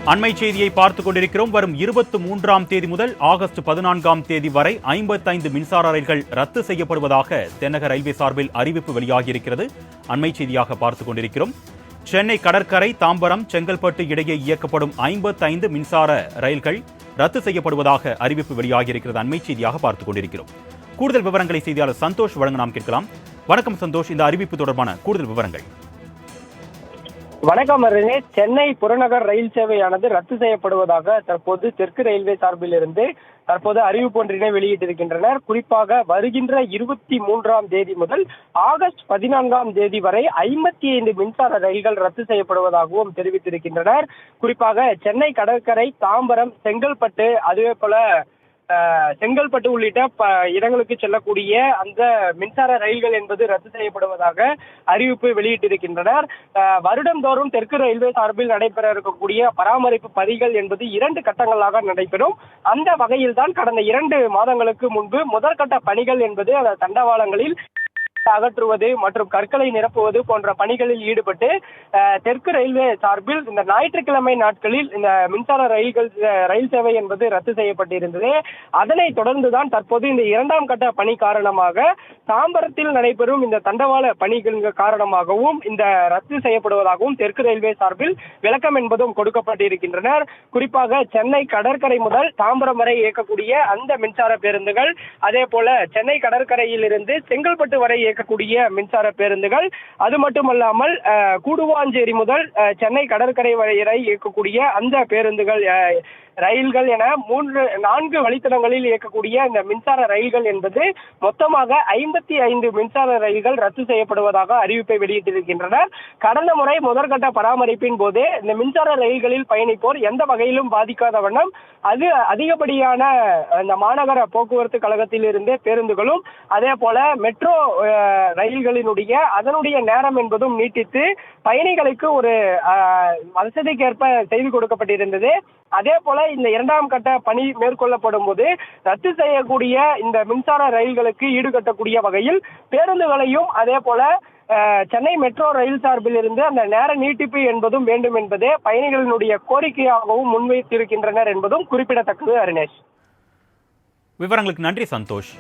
அண்மை செய்தியை பார்த்துக் கொண்டிருக்கிறோம். வரும் 23ஆம் தேதி முதல் ஆகஸ்ட் 14ஆம் தேதி வரை 55 மின்சார ரயில்கள் ரத்து செய்யப்படுவதாக தென்னக ரயில்வே சார்பில் அறிவிப்பு வெளியாகியிருக்கிறது. அண்மை செய்தியாக பார்த்துக் கொண்டிருக்கிறோம். சென்னை கடற்கரை, தாம்பரம், செங்கல்பட்டு இடையே இயக்கப்படும் 55 மின்சார ரயில்கள் ரத்து செய்யப்படுவதாக அறிவிப்பு வெளியாகியிருக்கிறது. அண்மை செய்தியாக பார்த்துக் கொண்டிருக்கிறோம். கூடுதல் விவரங்களை செய்தியாளர் சந்தோஷ் வழங்க நாம் கேட்கலாம். வணக்கம் சந்தோஷ், இந்த அறிவிப்பு தொடர்பான கூடுதல் விவரங்கள். வணக்கம் அருணே. சென்னை புறநகர் ரயில் சேவையானது ரத்து செய்யப்படுவதாக தற்போது தெற்கு ரயில்வே சார்பில் இருந்து தற்போது அறிவிப்பு ஒன்றினை வெளியிட்டிருக்கின்றனர். குறிப்பாக வருகின்ற 23ஆம் தேதி முதல் ஆகஸ்ட் 14ஆம் தேதி வரை 55 மின்சார ரயில்கள் ரத்து செய்யப்படுவதாகவும் தெரிவித்திருக்கின்றனர். குறிப்பாக சென்னை கடற்கரை, தாம்பரம், செங்கல்பட்டு, அதுவே போல செங்கல்பட்டு உள்ளிட்ட இடங்களுக்கு செல்லக்கூடிய அந்த மின்சார ரயில்கள் என்பது ரத்து செய்யப்படுவதாக அறிவிப்பு வெளியிட்டிருக்கின்றனர். வருடந்தோறும் தெற்கு ரயில்வே சார்பில் நடைபெற இருக்கக்கூடிய பராமரிப்பு பணிகள் என்பது 2 கட்டங்களாக நடைபெறும். அந்த வகையில் தான் கடந்த 2 மாதங்களுக்கு முன்பு முதற்கட்ட பணிகள் என்பது அந்த தண்டவாளங்களில் அகற்றுவது மற்றும் கற்களை நிரப்புவது போன்ற பணிகளில் ஈடுபட்டு தெற்கு ரயில்வே சார்பில் இந்த ஞாயிற்றுக்கிழமை நாட்களில் இந்த மின்சார ரயில் சேவை என்பது ரத்து செய்யப்பட்டிருந்தது. அதனைத் தொடர்ந்துதான் தற்போது இந்த 2ஆம் கட்ட பணி காரணமாக தாம்பரத்தில் நடைபெறும் இந்த தண்டவாள பணிகள் காரணமாகவும் இந்த ரத்து செய்யப்படுவதாகவும் தெற்கு ரயில்வே சார்பில் விளக்கம் என்பதும் கொடுக்கப்பட்டிருக்கின்றனர். குறிப்பாக சென்னை கடற்கரை முதல் தாம்பரம் வரை இயக்கக்கூடிய அந்த மின்சார பேருந்துகள், அதே போல சென்னை கடற்கரையில் இருந்து செங்கல்பட்டு வரை இயக்கக்கூடிய மின்சார பேருந்துகள், அது மட்டுமல்லாமல் கூடுவாஞ்சேரி முதல் சென்னை கடற்கரை வரை இயக்கக்கூடிய அந்த பேருந்துகள், ரயில்கள் என 4 வழித்தடங்களில் இயக்கக்கூடிய இந்த மின்சார ரயில்கள் என்பது மொத்தமாக 55 மின்சார ரயில்கள் ரத்து செய்யப்படுவதாக அறிவிப்பை வெளியிட்டிருக்கின்றனர். கடந்த முறை முதற்கட்ட பராமரிப்பின் போது இந்த மின்சார ரயில்களில் பயணிப்போர் எந்த வகையிலும் பாதிக்காத வண்ணம் அது அதிகப்படியான இந்த மாநகர போக்குவரத்து கழகத்தில் இருந்தே பேருந்துகளும், அதே போல மெட்ரோ ரயில்களினுடைய அதனுடைய நேரம் என்பதும் நீட்டித்து பயணிகளுக்கு ஒரு வசதிக்கேற்ப செய்து கொடுக்கப்பட்டிருந்தது. அதே போல இந்த 2ஆம் கட்ட பணி மேற்கொள்ளப்படும் போது ரத்து செய்யக்கூடிய இந்த மின்சார ரயில்களுக்கு ஈடுகட்டக்கூடிய வகையில் பேருந்துகளையும் அதே போல சென்னை மெட்ரோ ரயில் சார்பில் இருந்து அந்த நேர நீட்டிப்பு என்பதும் வேண்டும் என்பதே பயணிகளினுடைய கோரிக்கையாகவும் முன்வைத்திருக்கின்றனர் என்பதும் குறிப்பிடத்தக்கது. அருணேஷ், விவரங்களுக்கு நன்றி சந்தோஷ்.